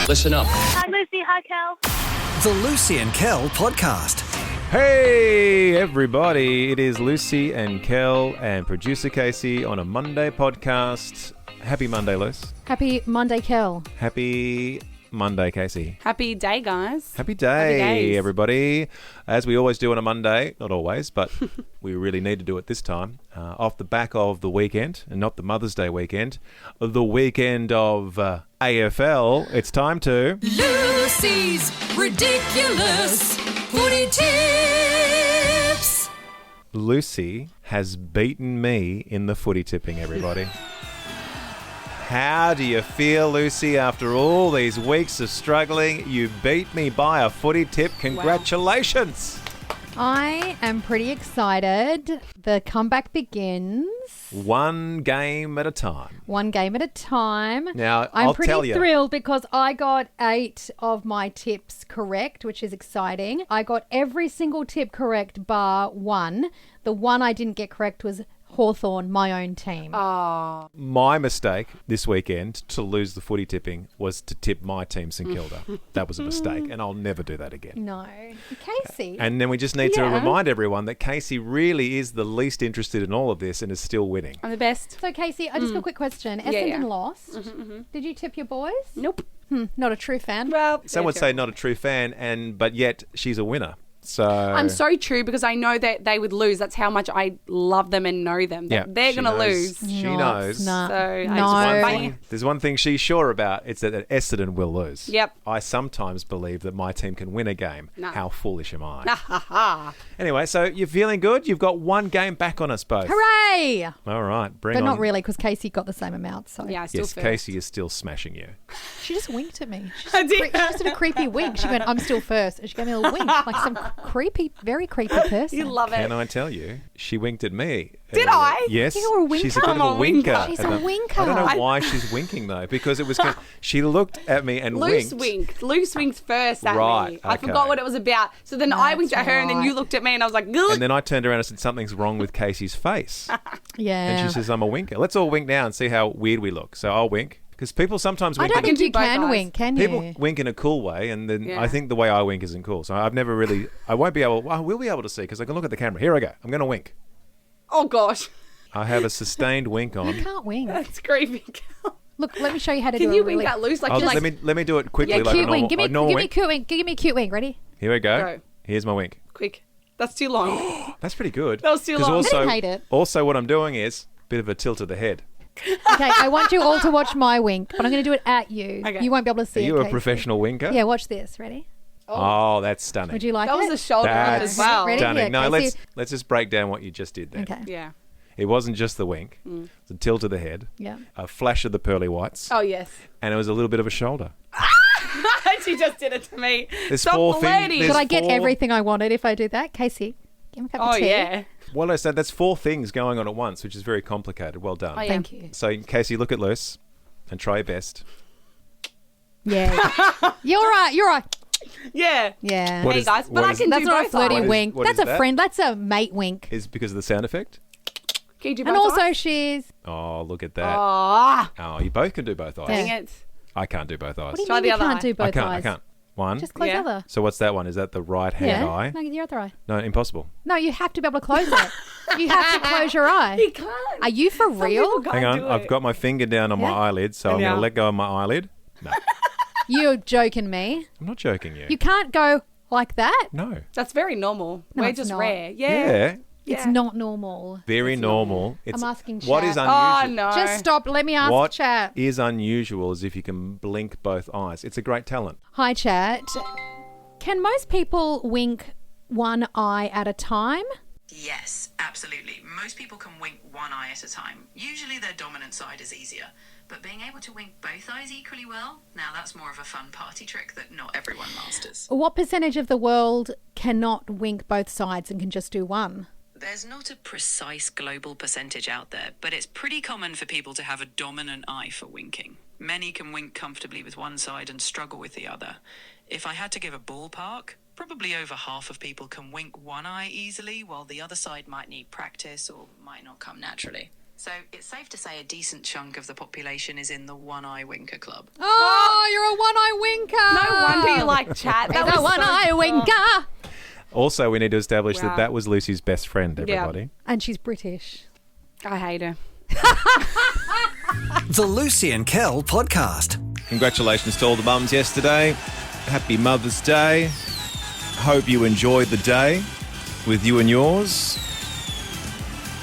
Listen up. Hi, Lucy. Hi, Kel. The Lucy and Kel podcast. Hey everybody, it is Lucy and Kel and Producer Casey on a Monday podcast. Happy Monday, Luce. Happy Monday, Kel. Happy Monday, Casey. Happy day, guys. Happy day, Happy days. Everybody. As we always do on a Monday, not always, but we really need to do it this time, off the back of the weekend, and not the Mother's Day weekend, the weekend of AFL, it's time to... Lucy's Ridiculous Footy Tips. Lucy has beaten me in the footy tipping, everybody. How do you feel, Lucy, after all these weeks of struggling? You beat me by a footy tip. Congratulations. I am pretty excited. The comeback begins. One game at a time. One game at a time. Now, I'm I'll tell pretty you. thrilled because I got 8 of my tips correct, which is exciting. I got every single tip correct bar one. The one I didn't get correct was Hawthorn, my own team. Oh, My mistake this weekend to lose the footy tipping was to tip my team, St Kilda. That was a mistake, and I'll never do that again. No. Casey. And then we just need to Yeah. remind everyone that Casey really is the least interested in all of this and is still winning. I'm the best. So, Casey, I just got a quick question. Essendon yeah. lost. Did you tip your boys? Nope. Not a true fan. Well, Some would say not a true fan, but yet she's a winner. So I'm so true because I know that they would lose. That's how much I love them and know them. Yeah, They're she going to knows. lose. She No, knows. it's not. So, No. There's one thing she's sure about. It's that Essendon will lose. Yep. I sometimes believe that my team can win a game. No. How foolish am I? Ha ha. Anyway, so you're feeling good? You've got one game back on us both. Hooray! All right, bring But on. not really because Casey got the same amount. So Yeah, I still Yes, first. Casey is still smashing you. She just winked at me. I did. She just did a creepy wink. She went, "I'm still first." And she gave me a little wink, like some creepy, very creepy person. You love it. Can I tell you? She winked at me. Did I? Yes. You were a winker? She's a bit of I'm a a winker. winker. She's at a the- winker. I don't know why she's winking though, because it was. She looked at me and Loose winked. winked. Loose winked first at Right, me. I okay. forgot what it was about. So then I winked at her and then you right. looked at me and I was like, And then I turned around and said something's wrong with Casey's face, Yeah. and she says I'm a winker. Let's all wink now and see how weird we look. So I'll wink because people sometimes I wink. don't in think do you both can eyes. wink, can People you? wink in a cool way, and then Yeah. I think the way I wink isn't cool. So I've never really. I won't be able. I will be able to see because I can look at the camera. Here I go. I'm going to wink. oh gosh, I have a sustained wink on. You can't wink. that's creepy. Look, let me show you how to Can do you a really... wink at loose like I'll you just, like? let me do it quickly Yeah, like a cute normal, wink. Give me a normal a wink. cute wink. Give me a cute wink. Ready? Here we go. Go. Here's my wink. Quick. That's too long. That's pretty good. That was too 'Cause long. Also, I didn't hate it. Also, what I'm doing is a bit of a tilt of the head. Okay, I want you all to watch my wink, but I'm going to do it at you. Okay. You won't be able to see Are it, you a Casey. professional winker? Yeah, watch this. Ready? Oh, that's stunning. Would you like That it? was a shoulder one That's as well. Ready? stunning. Yeah, No, Casey. let's just break down what you just did there. Okay. Yeah. It wasn't just the wink. It's a tilt of the head, Yeah. a flash of the pearly whites, Oh yes. and it was a little bit of a shoulder. She just did it to me. There's Stop four flirting. things. Could I get four- everything I wanted if I did that? Casey, give me a cup Oh of tea. yeah. Well, I said that's 4 things going on at once, which is very complicated. Well done. Oh, yeah. Thank you. So, Casey, look at Luce and try your best. Yeah. You're right. You're right. Yeah. Yeah. What Hey is- guys, but what I is- can That's do not a both flirty eyes. wink. What That's is a that? friend. That's a mate wink. Is because of the sound effect? Can you do both And also eyes? she's... Oh, look at that. Ah, Oh, you both can do both eyes. Yeah. dang it. I can't do both eyes. What do you Try mean the you other can't eye. do both I can't. eyes? I can't. One. Just close Yeah. the other. So what's that one? Is that the right hand Yeah. eye? No, the other eye. No, impossible. No, you have to be able to close it. You have to close your eye. He can't. Are you for real? people can't Hang on. do I've it. got my finger down on my Yeah. eyelid, so I'm Yeah. going to let go of my eyelid. No, You're joking me. I'm not joking you. You can't go like that. No. That's very normal. No, We're it's just not. rare. Yeah. It's Yeah. not normal. Very normal. It's, I'm asking what chat. is unusual? Oh no. Just stop. Let me ask What chat. is unusual is if you can blink both eyes. It's a great talent. Hi, chat. Can most people wink one eye at a time? Yes, absolutely. Most people can wink one eye at a time. Usually their dominant side is easier. But being able to wink both eyes equally well, now that's more of a fun party trick that not everyone masters. What percentage of the world cannot wink both sides and can just do one? There's not a precise global percentage out there, but it's pretty common for people to have a dominant eye for winking. Many can wink comfortably with one side and struggle with the other. If I had to give a ballpark, probably over half of people can wink one eye easily, while the other side might need practice or might not come naturally. So it's safe to say a decent chunk of the population is in the one-eye winker club. Oh, you're a one-eye be like chat. That With a was one-eye winker. Also, we need to establish Wow. that that was Lucy's best friend, everybody. And she's British. I hate her. The Lucy and Kel podcast. Congratulations to all the mums yesterday. Happy Mother's Day. Hope you enjoyed the day with you and yours.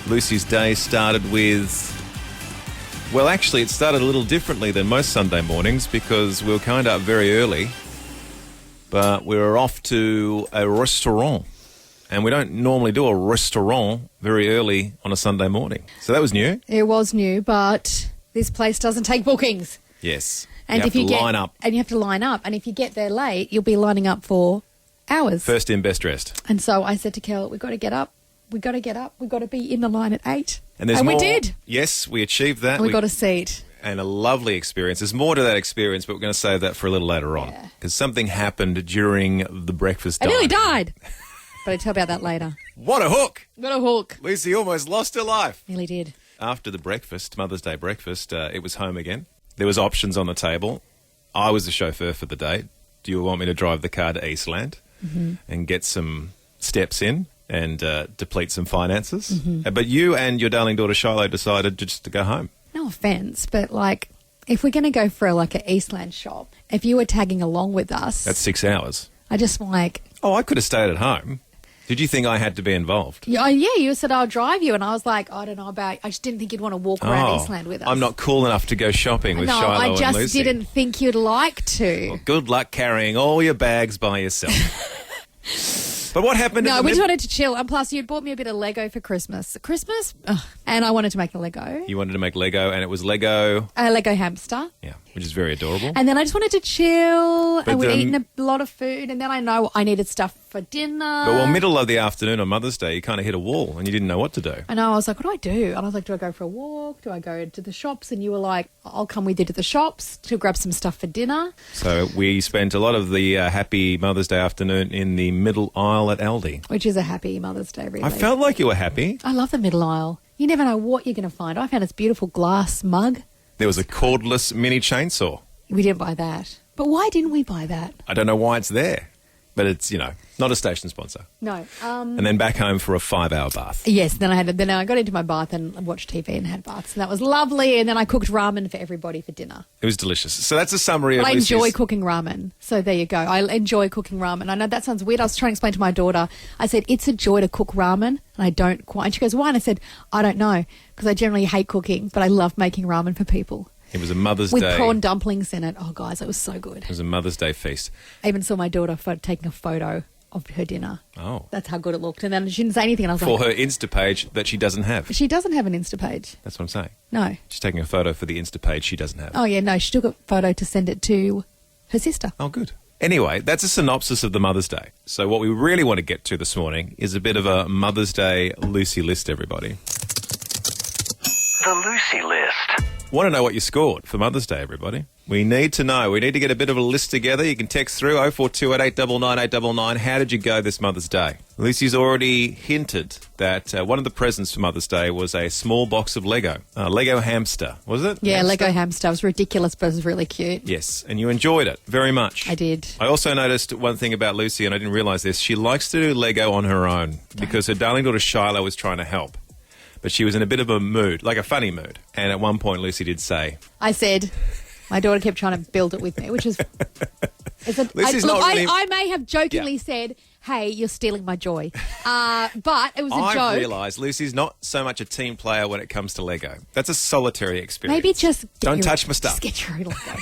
Lucy's day started with... Well, actually, it started a little differently than most Sunday mornings because we were kind of up very early. But we were off to a restaurant. And we don't normally do a restaurant very early on a Sunday morning. So that was new. It was new, but this place doesn't take bookings. Yes. And you have to line up. And you have to line up. And if you get there late, you'll be lining up for hours. First in, best dressed. And so I said to Kel, we've got to get up. We've got to get up. We've got to be in the line at 8. And there's we more. did. Yes, we achieved that. And we got a seat. And a lovely experience. There's more to that experience, but we're going to save that for a little later on. Because something happened during the breakfast I time. nearly died. But I'll tell about that later. What a hook! Got a hook. Lucy almost lost her life. Nearly did. After the breakfast, Mother's Day breakfast, it was home again. There was options on the table. I was the chauffeur for the day. Do you want me to drive the car to Eastland and get some steps in and deplete some finances? But you and your darling daughter Shiloh decided just to go home. No offence, but like, if we're going to go for an Eastland shop, if you were tagging along with us, That's 6 hours. I just like, Oh, I could have stayed at home. Did you think I had to be involved? yeah, you said I'll drive you, and I was like, I don't know about. I just didn't think you'd want to walk around Eastland with us. I'm not cool enough to go shopping with No, Shiloh I and just Lucy. didn't think you'd like to. Well, good luck carrying all your bags by yourself. But what happened? No, in the we just mid- wanted to chill. And plus, you'd bought me a bit of Lego for Christmas. And I wanted to make a Lego. You wanted to make Lego, and it was Lego, A Lego hamster. yeah, which is very adorable. And then I just wanted to chill. But And we'd then- eaten a lot of food. And then I know I needed stuff for dinner. But well, middle of the afternoon on Mother's Day, you kind of hit a wall, and you didn't know what to do. I know. I was like, what do I do? And I was like, do I go for a walk? Do I go to the shops? And you were like, I'll come with you to the shops to grab some stuff for dinner. So we spent a lot of the happy Mother's Day afternoon in the middle aisle at Aldi. Which is a happy Mother's Day, really. I felt like you were happy. I love the middle aisle. You never know what you're going to find. I found this beautiful glass mug. There was a cordless mini chainsaw. We didn't buy that. But why didn't we buy that? I don't know why it's there, but it's, not a station sponsor. No. And then back home for a 5-hour bath. Yes, then I got into my bath and watched TV and had baths. And that was lovely. And then I cooked ramen for everybody for dinner. It was delicious. So that's a summary But of I enjoy Lucy's- cooking ramen. So there you go. I enjoy cooking ramen. I know that sounds weird. I was trying to explain to my daughter. I said, it's a joy to cook ramen. And I don't quite. And she goes, why? And I said, I don't know. Because I generally hate cooking. But I love making ramen for people. It was a Mother's With Day. prawn dumplings in it. Oh, guys, it was so good. It was a Mother's Day feast. I even saw my daughter taking a photo of her dinner. Oh. That's how good it looked. And then she didn't say anything. And I was For like, her Insta page that she doesn't have. she doesn't have an Insta page. That's what I'm saying. No. She's taking a photo for the Insta page she doesn't have. Oh, yeah, no. She took a photo to send it to her sister. Oh, good. Anyway, that's a synopsis of the Mother's Day. So what we really want to get to this morning is a bit of a Mother's Day Lucy list, everybody. The Lucy List. Want to know what you scored for Mother's Day, everybody? We need to know. We need to get a bit of a list together. You can text through 0428899899. How did you go this Mother's Day? Lucy's already hinted that one of the presents for Mother's Day was a small box of Lego. Lego hamster, was it? Yeah, Hamster? Lego hamster. It was ridiculous, but it was really cute. Yes, and you enjoyed it very much. I did. I also noticed one thing about Lucy, and I didn't realise this. She likes to do Lego on her own because her darling daughter Shiloh was trying to help. But she was in a bit of a mood, like a funny mood. And at one point, Lucy did say... I said, my daughter kept trying to build it with me, which is... Lucy's not really- I may have jokingly said, hey, you're stealing my joy. But it was a joke. I realised Lucy's not so much a team player when it comes to Lego. That's a solitary experience. Maybe just... Don't touch my stuff. Just get your Lego.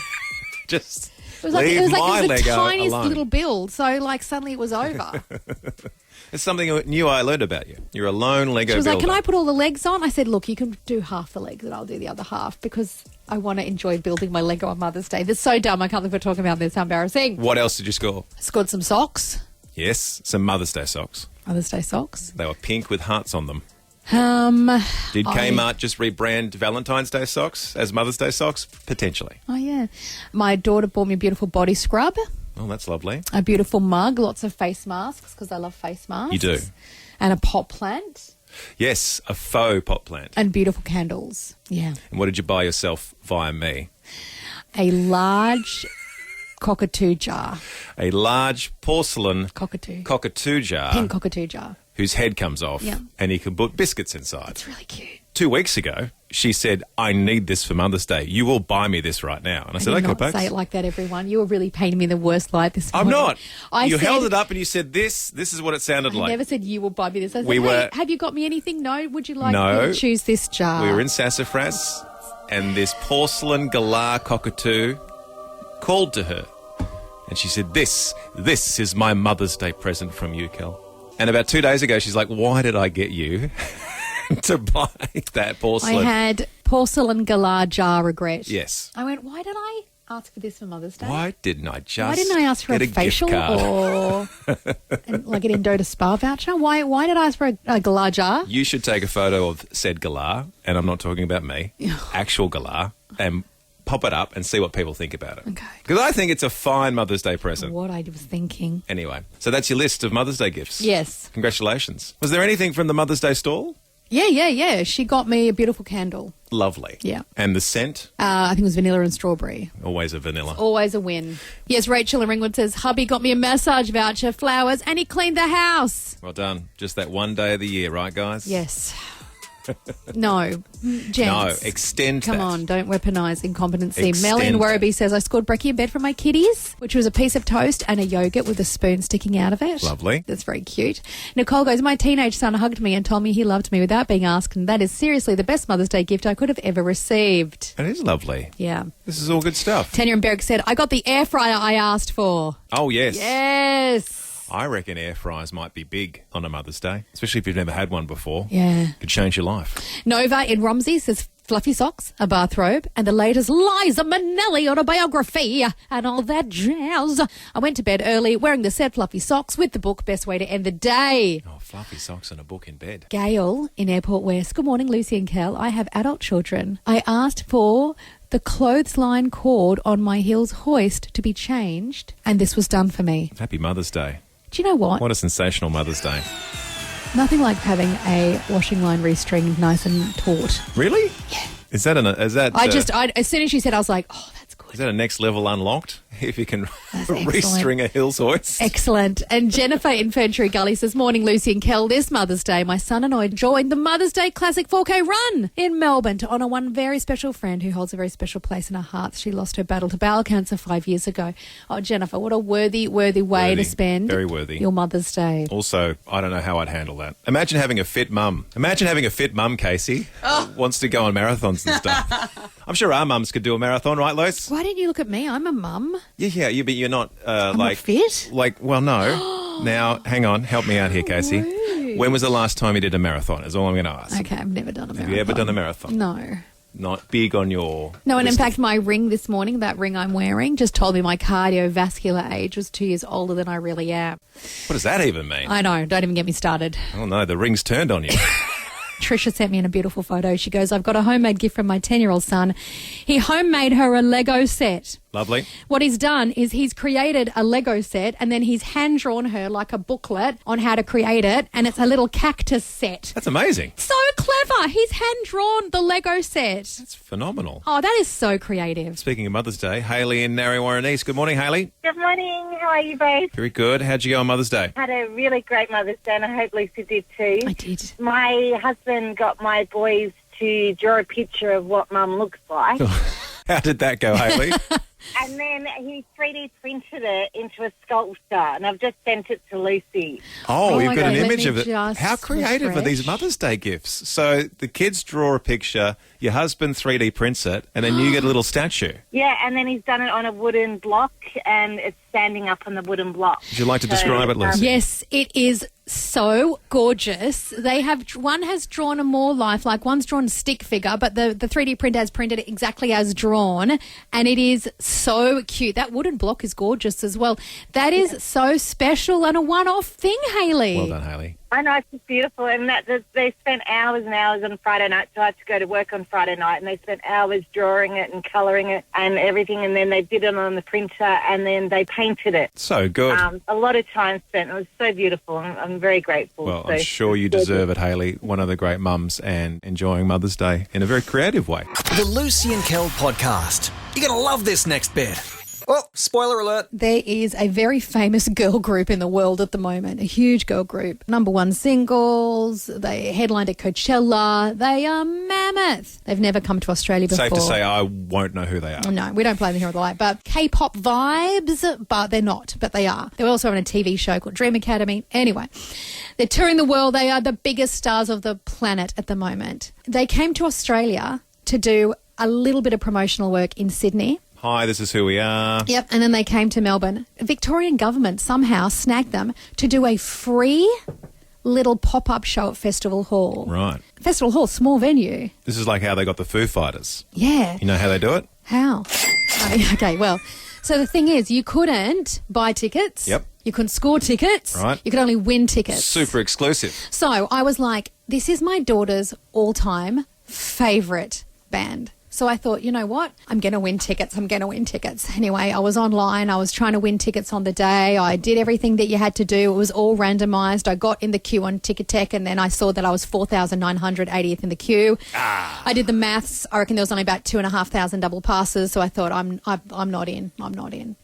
Just It was like leave it was my the Lego tiniest alone. little build, so like suddenly it was over. It's something new I learned about you. You're a lone Lego She was builder. like, "Can I put all the legs on?" I said, "Look, you can do half the legs, and I'll do the other half because I want to enjoy building my Lego on Mother's Day." That's so dumb. I can't believe we're talking about this. How embarrassing! What else did you score? I scored some socks. Yes, some Mother's Day socks. Mother's Day socks. They were pink with hearts on them. Oh, Did Kmart just rebrand Valentine's Day socks as Mother's Day socks? Potentially. Oh yeah, my daughter bought me a beautiful body scrub, Oh, that's lovely. a beautiful mug, lots of face masks because I love face masks. You do. And a pot plant Yes, a faux pot plant. and beautiful candles. Yeah, And what did you buy yourself via me? a large cockatoo jar. A large porcelain cockatoo jar Pink cockatoo jar. whose head comes off Yeah. and you can put biscuits inside. It's really cute. 2 weeks ago, she said, I need this for Mother's Day. You will buy me this right now. And I said, Do okay, not folks. say it like that, everyone. You were really painting me in the worst light this I'm morning. not. You held it up and you said, this is what it sounded I like. never said you will buy me this. I said, We hey, were- have you got me anything? No. Would you like No. me to choose this jar? We were in Sassafras and this porcelain galah cockatoo called to her. And she said, this is my Mother's Day present from you, Kel. And about 2 days ago, she's like, why did I get you to buy that porcelain? I had porcelain galah jar regret. Yes. I went, why did I ask for this for Mother's Day? Why didn't I just Why didn't I ask for get a gift facial card? or like an Endota spa voucher? Why did I ask for a galah jar? You should take a photo of said galah, and I'm not talking about me, actual galah, and pop it up and see what people think about it. Okay. Because I think it's a fine Mother's Day present. What I was thinking. Anyway, so that's your list of Mother's Day gifts. Yes. Congratulations. Was there anything from the Mother's Day stall? Yeah. She got me a beautiful candle. Lovely. Yeah. And the scent? I think it was vanilla and strawberry. Always a vanilla. Always a win. Yes, Rachel in Ringwood says, hubby got me a massage voucher, flowers, and he cleaned the house. Well done. Just that one day of the year, right, guys? Yes. No. Gents. No, extend Come that. on, don't weaponise incompetency. Extend Mel in that. Werribee says, I scored brekkie in bed for my kiddies, which was a piece of toast and a yogurt with a spoon sticking out of it. Lovely. That's very cute. Nicole goes, my teenage son hugged me and told me he loved me without being asked, and that is seriously the best Mother's Day gift I could have ever received. It is lovely. Yeah. This is all good stuff. Tanya and Berg said, I got the air fryer I asked for. Oh, yes. Yes. I reckon air fryers might be big on a Mother's Day, especially if you've never had one before. Yeah. Could change your life. Nova in Romsey says fluffy socks, a bathrobe, and the latest Liza Minnelli autobiography and all that jazz. I went to bed early wearing the said fluffy socks with the book Best Way to End the Day. Oh, fluffy socks and a book in bed. Gail in Airport West. Good morning, Lucy and Kel. I have adult children. I asked for the clothesline cord on my heels hoist to be changed, and this was done for me. Happy Mother's Day. Do you know what? What a sensational Mother's Day. Nothing like having a washing line restringed nice and taut. Really? Yeah. Is that As soon as she said, I was like, oh, that's good. is that a next level unlocked? If you can That's restring a Hills hoist. Excellent. And Jennifer in Ferntree Gully says, morning, Lucy and Kel. This Mother's Day, my son and I joined the Mother's Day Classic 4K run in Melbourne to honour one very special friend who holds a very special place in our hearts. She lost her battle to bowel cancer 5 years ago. Oh, Jennifer, what a worthy way to spend Very worthy. your Mother's Day. Also, I don't know how I'd handle that. Imagine having a fit mum. Casey. Wants to go on marathons and stuff. I'm sure our mums could do a marathon, right, Lois? Why didn't you look at me? I'm a mum. Yeah, but you're not I'm not fit. Well, no. Now, hang on. Help me out here, Casey. rude. When was the last time you did a marathon? Is all I'm going to ask. Okay, I've never done a marathon. Have you ever done a marathon? No. Not big on your... No, and in list of- fact, my ring this morning, that ring I'm wearing, just told me my cardiovascular age was 2 years older than I really am. What does that even mean? I know, don't even get me started. Oh, no, the ring's turned on you. Trisha sent me in a beautiful photo. She goes, I've got a homemade gift from my 10-year-old son. He homemade her a Lego set. Lovely. What he's done is he's created a Lego set and then he's hand-drawn her like a booklet on how to create it, and it's a little cactus set. That's amazing. So clever. He's hand-drawn the Lego set. That's phenomenal. Oh, that is so creative. Speaking of Mother's Day, Hayley in Narre Warren East. Good morning, Hayley. Good morning. How are you both? Very good. How'd you go on Mother's Day? Had a really great Mother's Day, and I hope Lucy did too. I did. My husband got my boys to draw a picture of what Mum looks like, How did that go, Hayley? and then he 3D printed it into a sculpture, and I've just sent it to Lucy. Oh, Oh you've my got God, an let image me of it. just How creative are these refresh. Mother's Day gifts? So the kids draw a picture, your husband 3D prints it, and then you get a little statue. Yeah, and then he's done it on a wooden block, and it's standing up on the wooden block. Would you like to describe it, Lucy? Yes, it is so gorgeous. One has drawn a more lifelike, one's drawn a stick figure, but the 3D printer has printed it exactly as drawn, and it is so cute. That wooden block is gorgeous as well. That is so special and a one-off thing, Hayley. Well done, Hayley. I know, it's just beautiful, and they spent hours and hours on Friday night, so I had to go to work on Friday night, and they spent hours drawing it and colouring it and everything, and then they did it on the printer, and then they painted it. So good. A lot of time spent. It was so beautiful. I'm very grateful. Well, So- I'm sure you deserve it, Hayley. One of the great mums, and enjoying Mother's Day in a very creative way. The Lucy and Kel podcast. You're going to love this next bit. Oh, spoiler alert. There is a very famous girl group in the world at the moment, a huge girl group. #1 singles, they headlined at Coachella. They are mammoth. They've never come to Australia before. Safe to say I won't know who they are. No, we don't play them here on the light, but K-pop vibes, but they're not, but they are. They're also on a TV show called Dream Academy. Anyway, they're touring the world. They are the biggest stars of the planet at the moment. They came to Australia to do a little bit of promotional work in Sydney. Hi, this is who we are. Yep, and then they came to Melbourne. Victorian government somehow snagged them to do a free little pop-up show at Festival Hall. Right. Festival Hall, small venue. This is like how they got the Foo Fighters. Yeah. You know how they do it? How? Okay, well, so the thing is, you couldn't buy tickets. Yep. You couldn't score tickets. Right. You could only win tickets. Super exclusive. So I was like, this is my daughter's all-time favourite band. So I thought, you know what? I'm going to win tickets. Anyway, I was online. I was trying to win tickets on the day. I did everything that you had to do. It was all randomised. I got in the queue on Ticketek, and then I saw that I was 4,980th in the queue. I did the maths. I reckon there was only about 2,500 double passes. So I thought, I'm not in.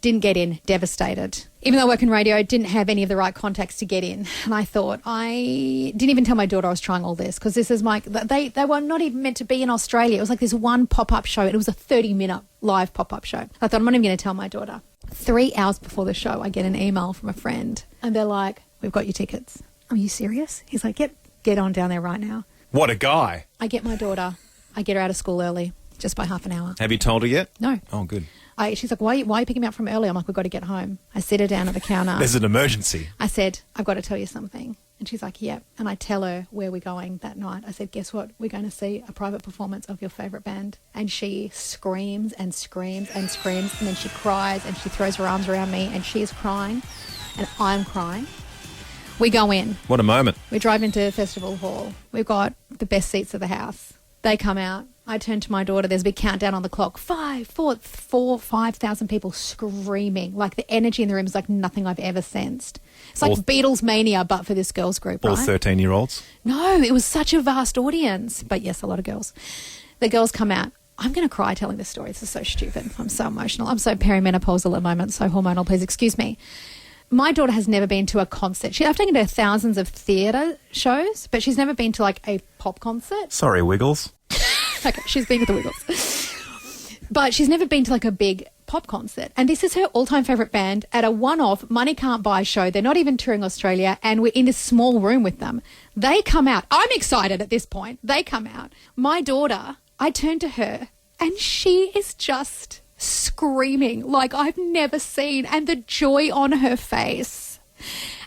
Didn't get in. Devastated. Even though I work in radio, I didn't have any of the right contacts to get in. And I thought, I didn't even tell my daughter I was trying all this, because this is they were not even meant to be in Australia. It was like this one pop-up show. It was a 30-minute live pop-up show. I thought, I'm not even going to tell my daughter. 3 hours before the show, I get an email from a friend, and they're like, we've got your tickets. Are you serious? He's like, yep, get on down there right now. What a guy. I get my daughter. I get her out of school early, just by half an hour. Have you told her yet? No. Oh, good. She's like, why are you picking me up from early? I'm like, we've got to get home. I sit her down at the counter. There's an emergency. I said, I've got to tell you something. And she's like, yep. And I tell her where we're going that night. I said, guess what? We're going to see a private performance of your favourite band. And she screams and screams and screams. And then she cries and she throws her arms around me, and she's crying and I'm crying. We go in. What a moment. We drive into Festival Hall. We've got the best seats of the house. They come out. I turn to my daughter. There's a big countdown on the clock. 5,000 people screaming. Like, the energy in the room is like nothing I've ever sensed. It's like Beatles mania, but for this girls group, right? All 13-year-olds? No, it was such a vast audience. But yes, a lot of girls. The girls come out. I'm going to cry telling this story. This is so stupid. I'm so emotional. I'm so perimenopausal at the moment, so hormonal. Please excuse me. My daughter has never been to a concert. I've taken her to thousands of theatre shows, but she's never been to like a pop concert. Sorry, Wiggles. Okay, she's been to the Wiggles. But she's never been to like a big pop concert. And this is her all-time favourite band at a one-off money can't buy show. They're not even touring Australia, and we're in a small room with them. They come out. I'm excited at this point. They come out. My daughter, I turn to her, and she is just screaming like I've never seen, and the joy on her face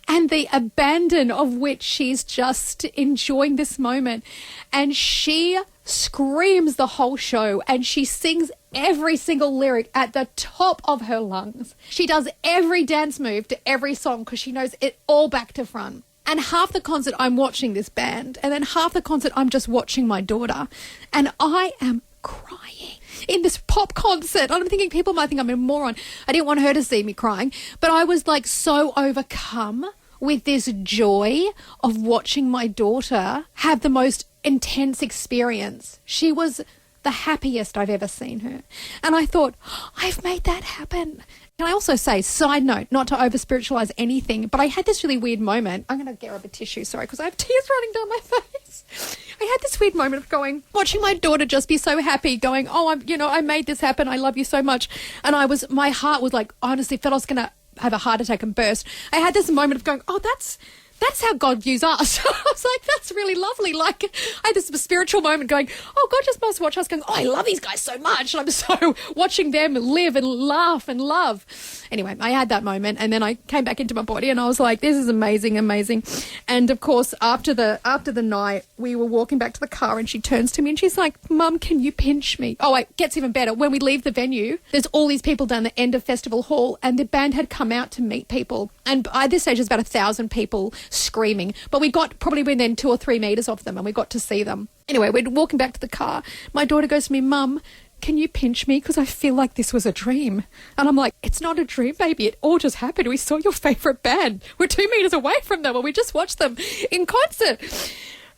and the abandon of which she's just enjoying this moment. And she screams the whole show, and she sings every single lyric at the top of her lungs. She does every dance move to every song because she knows it all back to front. And half the concert I'm watching this band, and then half the concert I'm just watching my daughter, and I am crying in this pop concert. I'm thinking people might think I'm a moron. I didn't want her to see me crying, but I was like so overcome with this joy of watching my daughter have the most intense experience. She was the happiest I've ever seen her. And I thought, I've made that happen. Can I also say, side note, not to over-spiritualise anything, but I had this really weird moment. I'm going to get up a tissue, sorry, because I have tears running down my face. I had this weird moment of watching my daughter just be so happy, going, oh, I made this happen. I love you so much. And my heart was like, honestly, felt I was going to have a heart attack and burst. I had this moment of going, oh, that's how God views us. I was like, that's really lovely. Like, I had this spiritual moment going, oh, God just must watch us going, oh, I love these guys so much. And I'm so watching them live and laugh and love. Anyway, I had that moment, and then I came back into my body, and I was like, this is amazing, amazing. And of course, after the night, we were walking back to the car, and she turns to me and she's like, Mum, can you pinch me? Oh, it gets even better. When we leave the venue, there's all these people down the end of Festival Hall, and the band had come out to meet people. And at this stage, there's about 1,000 people screaming. But we got probably within 2 or 3 metres of them, and we got to see them. Anyway, we're walking back to the car. My daughter goes to me, Mum, can you pinch me? Because I feel like this was a dream. And I'm like, it's not a dream, baby. It all just happened. We saw your favourite band. We're 2 metres away from them, and we just watched them in concert.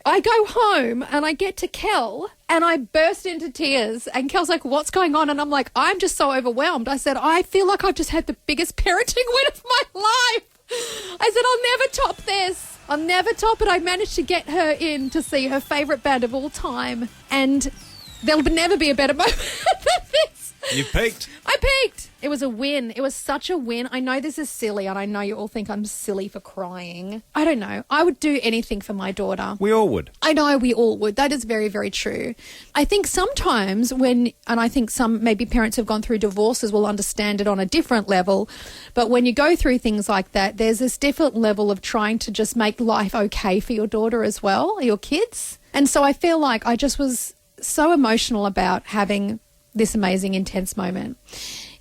I go home and I get to Kel and I burst into tears. And Kel's like, what's going on? And I'm like, I'm just so overwhelmed. I said, I feel like I've just had the biggest parenting win of my life. I said, I'll never top this. I'll never top it. I managed to get her in to see her favourite band of all time. And there'll never be a better moment than this. You peaked. I peaked. It was a win. It was such a win. I know this is silly, and I know you all think I'm silly for crying. I don't know. I would do anything for my daughter. We all would. I know we all would. That is very, very true. I think sometimes and I think some maybe parents have gone through divorces will understand it on a different level, but when you go through things like that, there's this different level of trying to just make life okay for your daughter as well, your kids. And so I feel like I just was so emotional about having this amazing, intense moment.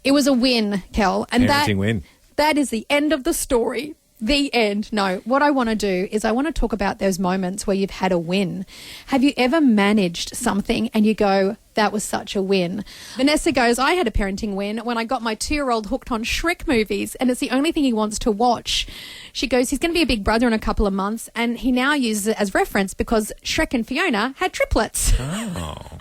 It was a win, Kel. And Parenting win. That is the end of the story. The end. No, what I want to do is I want to talk about those moments where you've had a win. Have you ever managed something and you go, that was such a win? Vanessa goes, I had a parenting win when I got my 2-year-old hooked on Shrek movies and it's the only thing he wants to watch. She goes, he's going to be a big brother in a couple of months and he now uses it as reference because Shrek and Fiona had triplets. Oh.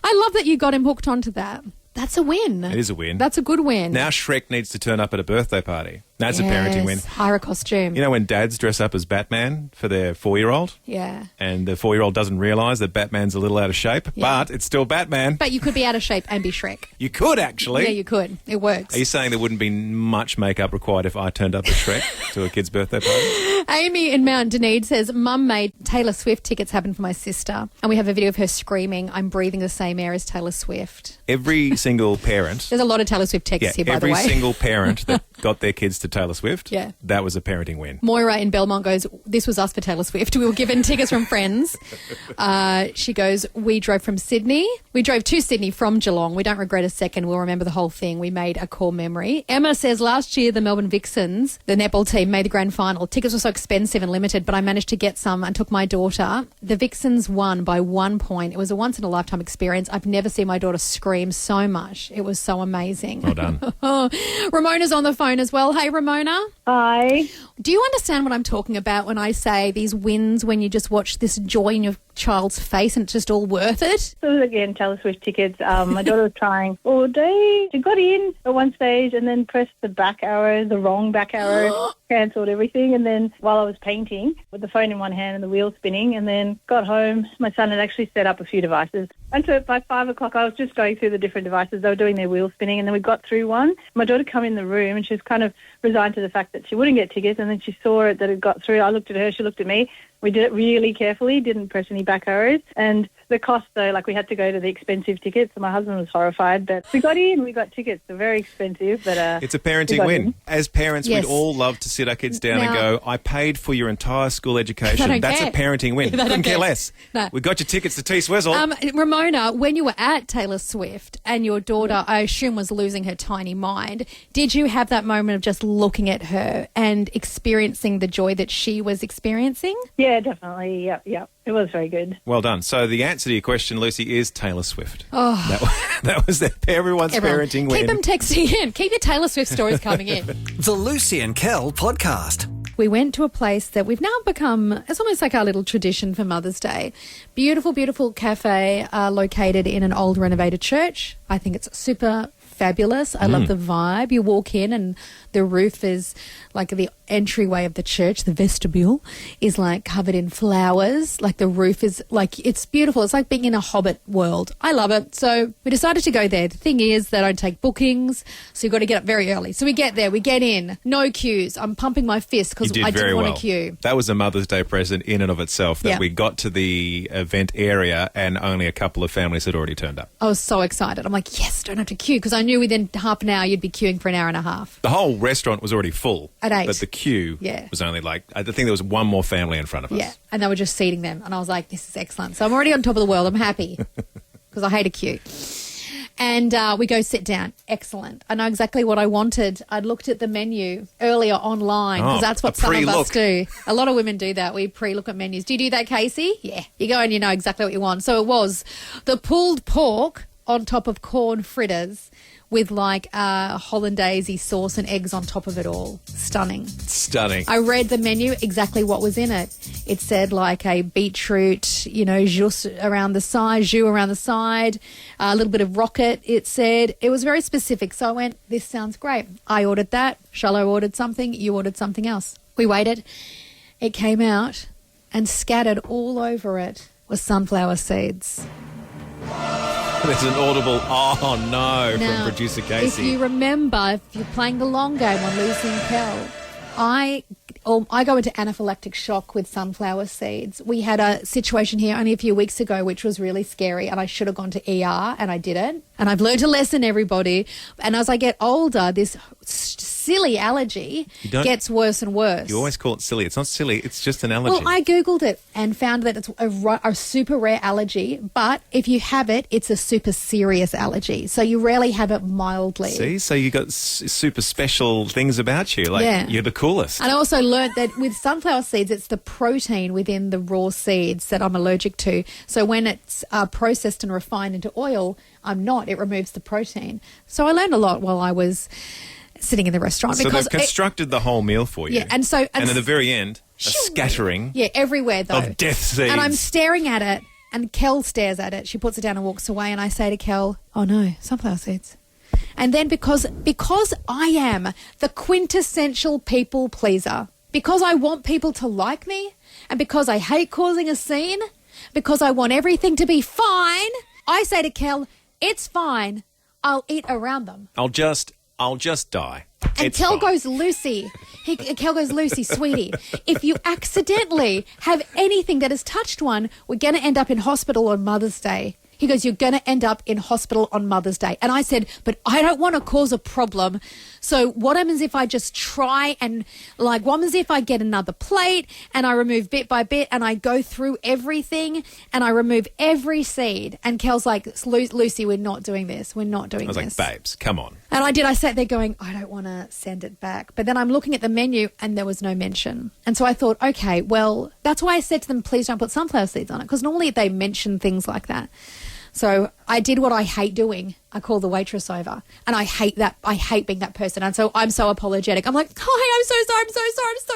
I love that you got him hooked onto that. That's a win. It is a win. That's a good win. Now Shrek needs to turn up at a birthday party. That's a parenting win. Hire a costume. You know when dads dress up as Batman for their 4-year-old? Yeah. And the 4-year-old doesn't realise that Batman's a little out of shape, but it's still Batman. But you could be out of shape and be Shrek. You could, actually. Yeah, you could. It works. Are you saying there wouldn't be much makeup required if I turned up as Shrek to a kid's birthday party? Amy in Mount Dunedin says, Mum made Taylor Swift tickets happen for my sister. And we have a video of her screaming, I'm breathing the same air as Taylor Swift. Every single parent... There's a lot of Taylor Swift texts here, by the way. Every single parent that got their kids to Taylor Swift, that was a parenting win. Moira in Belmont goes, this was us for Taylor Swift. We were given tickets from friends. She goes, we drove from Sydney. We drove to Sydney from Geelong. We don't regret a second. We'll remember the whole thing. We made a core memory. Emma says, last year the Melbourne Vixens, the netball team, made the grand final. Tickets were so expensive and limited, but I managed to get some and took my daughter. The Vixens won by 1 point. It was a once-in-a-lifetime experience. I've never seen my daughter scream so much. It was so amazing. Well done. Ramona's on the phone as well. Hey, Ramona. Hi. Do you understand what I'm talking about when I say these wins, when you just watch this joy in your child's face and it's just all worth it? So again, Taylor Swift tickets. My daughter was trying all day. She got in at one stage and then pressed the back arrow, the wrong back arrow, cancelled everything. And then while I was painting, with the phone in one hand and the wheel spinning, and then got home, my son had actually set up a few devices. And so by 5 o'clock, I was just going through the different devices. They were doing their wheel spinning, and then we got through one. My daughter come in the room, and she was kind of resigned to the fact that she wouldn't get tickets, and then she saw it, that it got through. I looked at her, she looked at me. We did it really carefully, didn't press any back arrows. And the cost, though, like we had to go to the expensive tickets. So my husband was horrified, but we got in, we got tickets. They're very expensive, but it's a parenting win. In. As parents, we'd all love to sit our kids down and go, I paid for your entire school education. That's a parenting win. Couldn't care less. No. We got your tickets to T-Swizzle. Ramona, when you were at Taylor Swift and your daughter, I assume, was losing her tiny mind, did you have that moment of just looking at her and experiencing the joy that she was experiencing? Yeah, definitely. Yeah. It was very good. Well done. So the answer to your question, Lucy, is Taylor Swift. Oh. That was everyone's parenting win. Keep them texting in. Keep your Taylor Swift stories coming in. The Lucy and Kel podcast. We went to a place that we've now become, it's almost like our little tradition for Mother's Day. Beautiful, beautiful cafe located in an old renovated church. I think it's super fabulous. I love the vibe. You walk in and the roof is like the entryway of the church, the vestibule is like covered in flowers. Like the roof is like, it's beautiful. It's like being in a Hobbit world. I love it. So we decided to go there. The thing is they don't take bookings, so you've got to get up very early. So we get there, we get in, no queues. I'm pumping my fist because I didn't want to queue. That was a Mother's Day present in and of itself, that we got to the event area and only a couple of families had already turned up. I was so excited. I'm like, yes, don't have to queue, because I knew within half an hour you'd be queuing for an hour and a half. The whole restaurant was already full. At 8. But the queue was only like, I think there was one more family in front of us. Yeah, and they were just seating them. And I was like, this is excellent. So I'm already on top of the world. I'm happy because I hate a queue. And we go sit down. Excellent. I know exactly what I wanted. I'd looked at the menu earlier online because that's what some of us do. A lot of women do that. We pre-look at menus. Do you do that, Casey? Yeah. You go and you know exactly what you want. So it was the pulled pork on top of corn fritters with like hollandaise sauce and eggs on top of it all. Stunning. Stunning. I read the menu, exactly what was in it. It said like a beetroot, jus around the side, a little bit of rocket, it said. It was very specific. So I went, this sounds great. I ordered that. Charlotte ordered something. You ordered something else. We waited. It came out and scattered all over it was sunflower seeds. There's an audible, oh no, Now, from producer Casey. If you remember, if you're playing the long game on Lucy and Kel, I go into anaphylactic shock with sunflower seeds. We had a situation here only a few weeks ago which was really scary, and I should have gone to ER and I didn't. And I've learned a lesson, everybody. And as I get older, this silly allergy gets worse and worse. You always call it silly. It's not silly. It's just an allergy. Well, I Googled it and found that it's a super rare allergy, but if you have it, it's a super serious allergy. So you rarely have it mildly. See? So you got super special things about you. Like, you're the coolest. And I also learned that with sunflower seeds, it's the protein within the raw seeds that I'm allergic to. So when it's processed and refined into oil, I'm not. It removes the protein. So I learned a lot while I was sitting in the restaurant. So because they've constructed the whole meal for you. Yeah, and at the very end, a scattering. Yeah, everywhere though. Of death seeds. And I'm staring at it, and Kel stares at it. She puts it down and walks away, and I say to Kel, "Oh no, sunflower seeds." And then because I am the quintessential people pleaser, because I want people to like me, and because I hate causing a scene, because I want everything to be fine, I say to Kel, "It's fine. I'll eat around them. I'll just die." And Kel goes, Lucy. Kel goes, Lucy, sweetie, if you accidentally have anything that has touched one, we're going to end up in hospital on Mother's Day. He goes, you're going to end up in hospital on Mother's Day. And I said, but I don't want to cause a problem. So what happens if I just try and, what happens if I get another plate and I remove bit by bit and I go through everything and I remove every seed? And Kel's like, Lucy, we're not doing this. We're not doing this. I was like, babes, come on. And I did. I sat there going, I don't want to send it back. But then I'm looking at the menu and there was no mention. And so I thought, okay, well, that's why I said to them, please don't put sunflower seeds on it, because normally they mention things like that. So I did what I hate doing. I called the waitress over, and I hate that. I hate being that person. And so I'm so apologetic. I'm like, hi, I'm so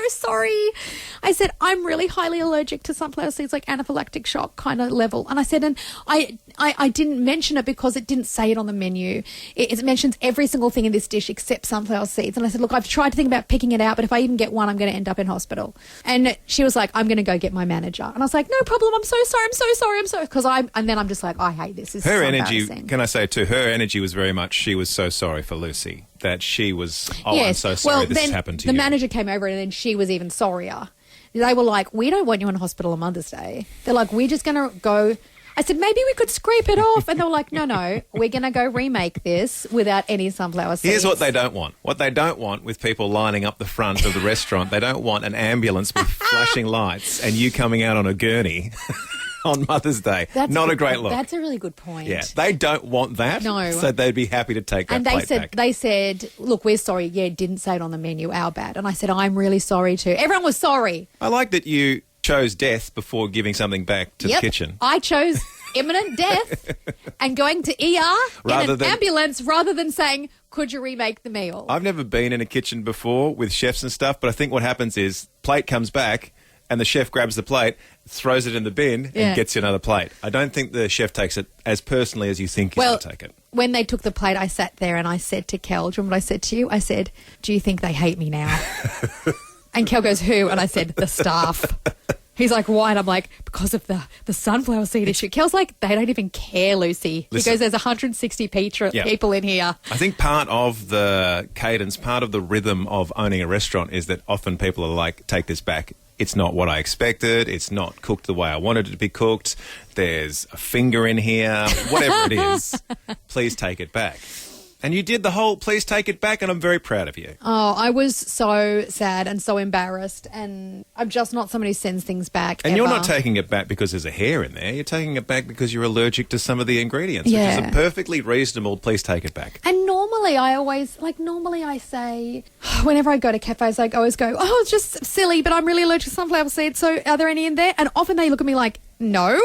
sorry. I said, I'm really highly allergic to sunflower seeds, like anaphylactic shock kind of level. And I said, and I didn't mention it because it didn't say it on the menu. It mentions every single thing in this dish except sunflower seeds. And I said, look, I've tried to think about picking it out, but if I even get one, I'm going to end up in hospital. And she was like, I'm going to go get my manager. And I was like, no problem. I'm so sorry. Because and then I'm just like, I hate this. This is her so energy, embarrassing. can I say too, her energy was very much, she was so sorry for Lucy, that she was, I'm so sorry this has happened to you. The manager came over and then she was even sorrier. They were like, we don't want you in hospital on Mother's Day. They're like, we're just going to go. I said, maybe we could scrape it off. And they were like, no, we're going to go remake this without any sunflower seeds. Here's what they don't want. What they don't want with people lining up the front of the restaurant, they don't want an ambulance with flashing lights and you coming out on a gurney on Mother's Day. Not a great look. That's a really good point. Yeah, they don't want that. No. So they'd be happy to take that plate back. They said, look, we're sorry. Yeah, didn't say it on the menu. Our bad. And I said, I'm really sorry too. Everyone was sorry. I like that you chose death before giving something back to the kitchen. I chose imminent death and going to ER in an ambulance rather than saying, could you remake the meal? I've never been in a kitchen before with chefs and stuff, but I think what happens is plate comes back and the chef grabs the plate, throws it in the bin and gets you another plate. I don't think the chef takes it as personally as you think he's going to take it. When they took the plate, I sat there and I said to Kel, do you remember what I said to you? I said, do you think they hate me now? And Kel goes, who? And I said, the staff. He's like, why? And I'm like, because of the sunflower seed issue. Kel's like, they don't even care, Lucy. Listen, he goes, there's 160 people in here. I think part of the cadence, part of the rhythm of owning a restaurant is that often people are like, take this back. It's not what I expected. It's not cooked the way I wanted it to be cooked. There's a finger in here. Whatever it is, please take it back. And you did the whole please take it back, and I'm very proud of you. Oh, I was so sad and so embarrassed, and I'm just not someone who sends things back. And you're not taking it back because there's a hair in there. You're taking it back because you're allergic to some of the ingredients, which is a perfectly reasonable please take it back. And normally I say, whenever I go to cafes, I always go, oh, it's just silly, but I'm really allergic to sunflower seeds, so are there any in there? And often they look at me like, no.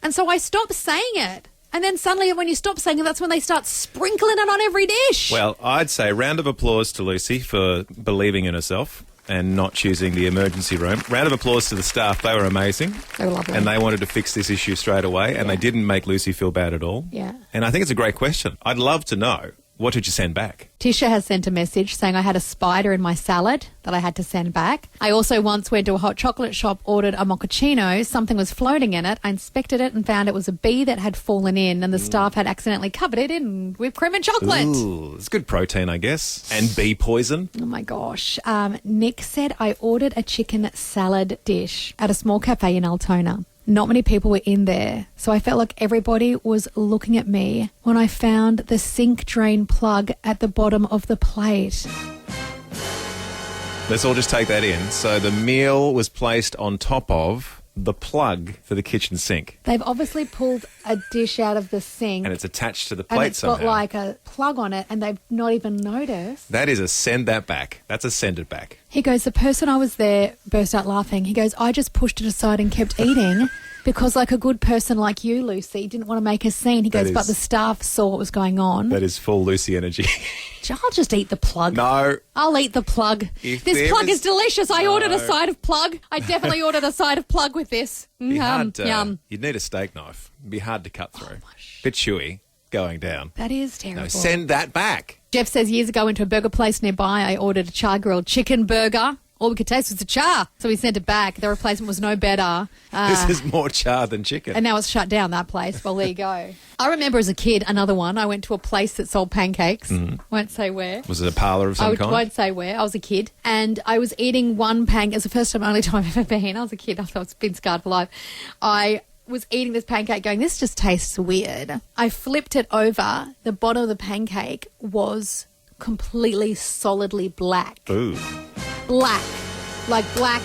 And so I stopped saying it. And then suddenly when you stop saying it, that's when they start sprinkling it on every dish. Well, I'd say round of applause to Lucy for believing in herself and not choosing the emergency room. Round of applause to the staff. They were amazing. They were lovely. And they wanted to fix this issue straight away, and they didn't make Lucy feel bad at all. Yeah. And I think it's a great question. I'd love to know, what did you send back? Tisha has sent a message saying I had a spider in my salad that I had to send back. I also once went to a hot chocolate shop, ordered a mochaccino. Something was floating in it. I inspected it and found it was a bee that had fallen in, and the staff had accidentally covered it in whipped cream and chocolate. Ooh, it's good protein, I guess. And bee poison. Oh, my gosh. Nick said I ordered a chicken salad dish at a small cafe in Altona. Not many people were in there, so I felt like everybody was looking at me when I found the sink drain plug at the bottom of the plate. Let's all just take that in. So the meal was placed on top of the plug for the kitchen sink. They've obviously pulled a dish out of the sink. And it's attached to the plate and it's somehow. got like a plug on it, and they've not even noticed. That is a send that back. That's a send it back. He goes, the person I was there burst out laughing. He goes, I just pushed it aside and kept eating because like a good person like you, Lucy, didn't want to make a scene. He goes, but the staff saw what was going on. That is full Lucy energy. I'll just eat the plug. No. I'll eat the plug. This plug is delicious. I ordered a side of plug. I definitely ordered a side of plug with this. Yum. You'd need a steak knife. It'd be hard to cut through. Bit chewy going down. That is terrible. No, send that back. Jeff says years ago went to a burger place nearby. I ordered a char grilled chicken burger. All we could taste was the char. So we sent it back. The replacement was no better. This is more char than chicken. And now it's shut down, that place. Well, there you go. I remember as a kid, another one. I went to a place that sold pancakes. Won't say where. Was it a parlour of some kind? I won't say where. I was a kid. And I was eating one pancake. It's the first time, only time I've ever been. I was a kid. I thought it's been scarred for life. I was eating this pancake going, this just tastes weird. I flipped it over. The bottom of the pancake was completely solidly black. Ooh. Black. Like black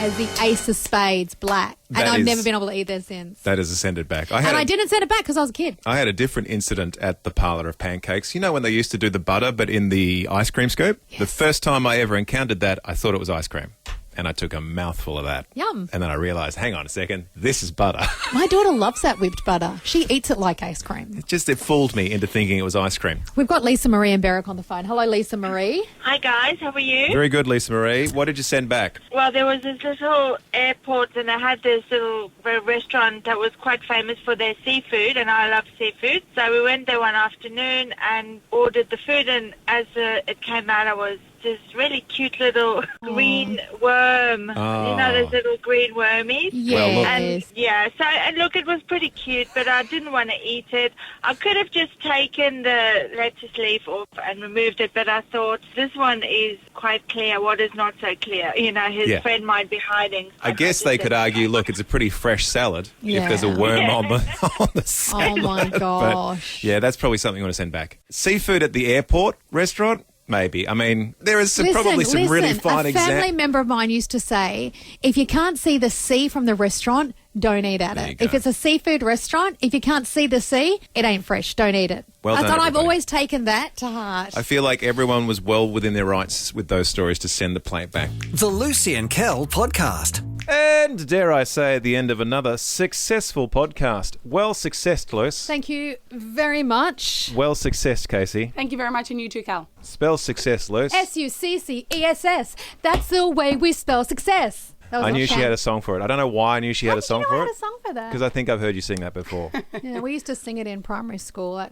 as the ace of spades, black. And I've never been able to eat that since. That is a send it back. I didn't send it back because I was a kid. I had a different incident at the parlour of pancakes. You know when they used to do the butter but in the ice cream scoop? Yes. The first time I ever encountered that, I thought it was ice cream. And I took a mouthful of that. Yum. And then I realised, hang on a second, this is butter. My daughter loves that whipped butter. She eats it like ice cream. It fooled me into thinking it was ice cream. We've got Lisa Marie and Berwick on the phone. Hello, Lisa Marie. Hi, guys. How are you? Very good, Lisa Marie. What did you send back? Well, there was this little airport, and they had this little restaurant that was quite famous for their seafood, and I love seafood. So we went there one afternoon and ordered the food, and as it came out, I was this really cute little green worm. Oh. You know those little green wormies? Yes. Well, And look, it was pretty cute, but I didn't want to eat it. I could have just taken the lettuce leaf off and removed it, but I thought this one is quite clear. What is not so clear? You know, his friend might be hiding. I guess they could argue, look, it's a pretty fresh salad if there's a worm on the salad. Oh, my gosh. But, yeah, that's probably something you want to send back. Seafood at the airport restaurant? Maybe. I mean, there is probably some really fine examples. A family member of mine used to say, if you can't see the sea from the restaurant, don't eat at it. If it's a seafood restaurant, if you can't see the sea, it ain't fresh. Don't eat it. Well done, I've everybody. always taken that to heart. I feel like everyone was well within their rights with those stories to send the plate back. The Lucy and Kel podcast. And dare I say, at the end of another successful podcast. Well successed, Luce. Thank you very much. Well successed, Casey. Thank you very much, and you too, Cal. Spell success, Luce. SUCCESS. That's the way we spell success. I knew she had a song for it. I don't know why I knew she had a song for it. I had a song for that? Because I think I've heard you sing that before. Yeah, we used to sing it in primary school at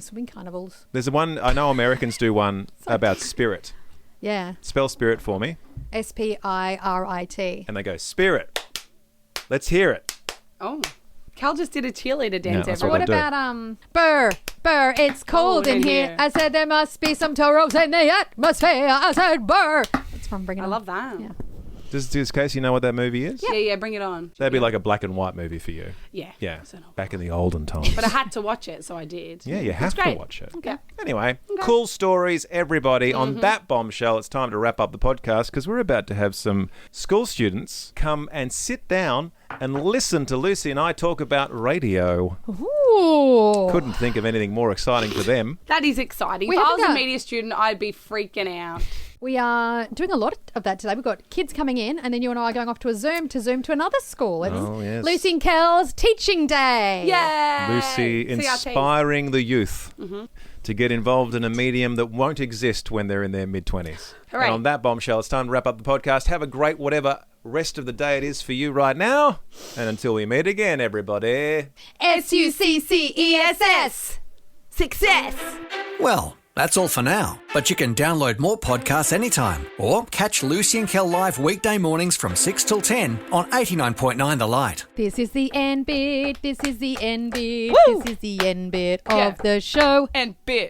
swing carnivals. There's one, I know Americans do one about spirit. Yeah. Spell spirit for me. SPIRIT. And they go, spirit. Let's hear it. Oh. Cal just did a cheerleader dance. that's What about burr, it's cold in here. I said there must be some toros in the atmosphere. I said burr. It's from Bring It On. I love that. Yeah. Does Casey know what that movie is? Yeah, bring it on. That'd be like a black and white movie for you. Yeah. Yeah. So no. Back in the olden times. But I had to watch it, so I did. Yeah, you have to watch it. Okay. Anyway, cool stories, everybody. On that bombshell, it's time to wrap up the podcast because we're about to have some school students come and sit down and listen to Lucy and I talk about radio. Ooh. Couldn't think of anything more exciting for them. That is exciting. If I was a media student, I'd be freaking out. We are doing a lot of that today. We've got kids coming in, and then you and I are going off to a Zoom to another school. It's yes. Lucy and Kel's Teaching Day. Yay! Lucy inspiring the youth to get involved in a medium that won't exist when they're in their mid-20s. Hooray. And on that bombshell, it's time to wrap up the podcast. Have a great whatever rest of the day it is for you right now. And until we meet again, everybody. SUCCESS. Success. Well, that's all for now. But you can download more podcasts anytime or catch Lucy and Kel live weekday mornings from 6 till 10 on 89.9 The Light. This is the end bit. This is the end bit. Woo! This is the end bit of the show. And bit.